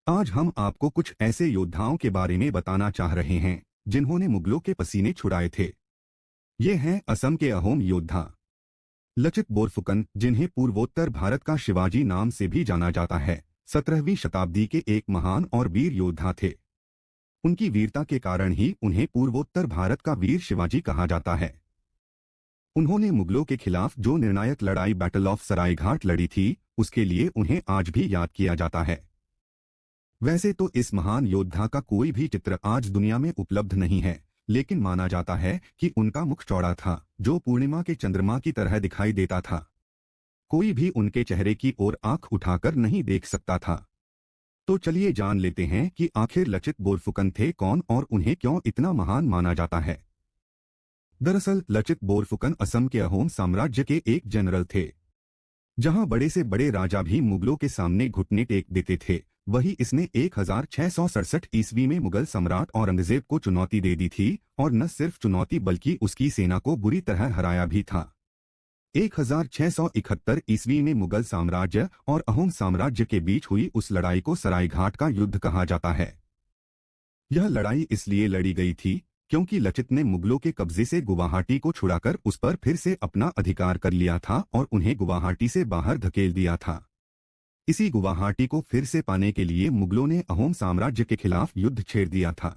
आज हम आपको कुछ ऐसे योद्धाओं के बारे में बताना चाह रहे हैं जिन्होंने मुगलों के पसीने छुड़ाए थे। ये हैं असम के अहोम योद्धा लचित बोरफुकन, जिन्हें पूर्वोत्तर भारत का शिवाजी नाम से भी जाना जाता है। 17वीं शताब्दी के एक महान और वीर योद्धा थे। उनकी वीरता के कारण ही उन्हें पूर्वोत्तर भारत का वीर शिवाजी कहा जाता है। उन्होंने मुगलों के खिलाफ जो निर्णायक लड़ाई बैटल ऑफ सरायघाट लड़ी थी, उसके लिए उन्हें आज भी याद किया जाता है। वैसे तो इस महान योद्धा का कोई भी चित्र आज दुनिया में उपलब्ध नहीं है, लेकिन माना जाता है कि उनका मुख चौड़ा था, जो पूर्णिमा के चंद्रमा की तरह दिखाई देता था। कोई भी उनके चेहरे की ओर आंख उठाकर नहीं देख सकता था। तो चलिए जान लेते हैं कि आखिर लचित बोरफुकन थे कौन और उन्हें क्यों इतना महान माना जाता है। दरअसल लचित बोरफुकन असम के अहोम साम्राज्य के एक जनरल थे। जहां बड़े से बड़े राजा भी मुगलों के सामने घुटने टेक देते थे, वही इसने 1667 ईस्वी में मुगल सम्राट औरंगजेब को चुनौती दे दी थी, और न सिर्फ चुनौती बल्कि उसकी सेना को बुरी तरह हराया भी था। 1671 ईस्वी में मुगल साम्राज्य और अहोम साम्राज्य के बीच हुई उस लड़ाई को सरायघाट का युद्ध कहा जाता है। यह लड़ाई इसलिए लड़ी गई थी क्योंकि लचित ने मुगलों के कब्जे से गुवाहाटी को छुड़ाकर उस पर फिर से अपना अधिकार कर लिया था और उन्हें गुवाहाटी से बाहर धकेल दिया था। इसी गुवाहाटी को फिर से पाने के लिए मुगलों ने अहोम साम्राज्य के खिलाफ युद्ध छेड़ दिया था।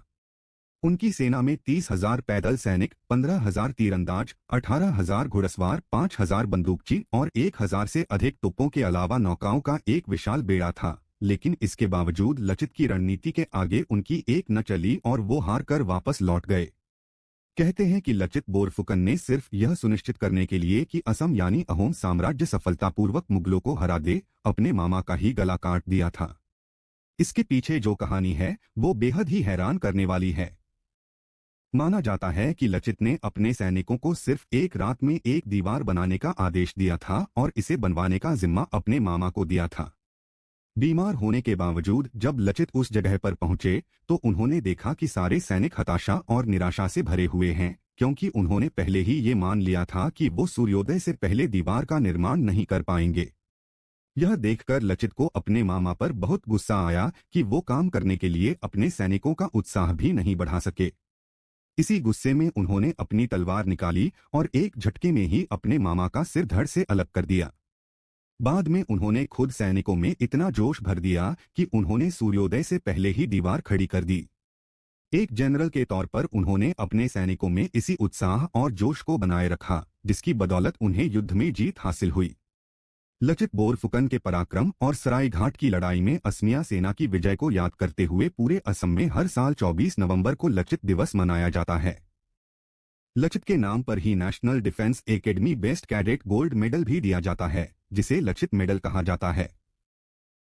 उनकी सेना में 30,000 पैदल सैनिक, 15,000 तीरंदाज, 18,000 घुड़सवार, 5,000 बंदूकची और 1,000 से अधिक तोपों के अलावा नौकाओं का एक विशाल बेड़ा था। लेकिन इसके बावजूद लचित की रणनीति के आगे उनकी एक न चली और वो हार कर वापस लौट गए। कहते हैं कि लचित बोरफुकन ने सिर्फ यह सुनिश्चित करने के लिए कि असम यानी अहोम साम्राज्य सफलतापूर्वक मुगलों को हरा दे, अपने मामा का ही गला काट दिया था। इसके पीछे जो कहानी है वो बेहद ही हैरान करने वाली है। माना जाता है कि लचित ने अपने सैनिकों को सिर्फ एक रात में एक दीवार बनाने का आदेश दिया था और इसे बनवाने का जिम्मा अपने मामा को दिया था। बीमार होने के बावजूद जब लचित उस जगह पर पहुंचे तो उन्होंने देखा कि सारे सैनिक हताशा और निराशा से भरे हुए हैं, क्योंकि उन्होंने पहले ही ये मान लिया था कि वो सूर्योदय से पहले दीवार का निर्माण नहीं कर पाएंगे। यह देखकर लचित को अपने मामा पर बहुत गुस्सा आया कि वो काम करने के लिए अपने सैनिकों का उत्साह भी नहीं बढ़ा सके। इसी गुस्से में उन्होंने अपनी तलवार निकाली और एक झटके में ही अपने मामा का सिर धड़ से अलग कर दिया। बाद में उन्होंने खुद सैनिकों में इतना जोश भर दिया कि उन्होंने सूर्योदय से पहले ही दीवार खड़ी कर दी। एक जनरल के तौर पर उन्होंने अपने सैनिकों में इसी उत्साह और जोश को बनाए रखा, जिसकी बदौलत उन्हें युद्ध में जीत हासिल हुई। लचित बोरफुकन के पराक्रम और सरायघाट की लड़ाई में असमिया सेना की विजय को याद करते हुए पूरे असम में हर साल 24 नवंबर को लचित दिवस मनाया जाता है। लचित के नाम पर ही National Defence Academy best cadet gold medal भी दिया जाता है, जिसे लचित मेडल कहा जाता है।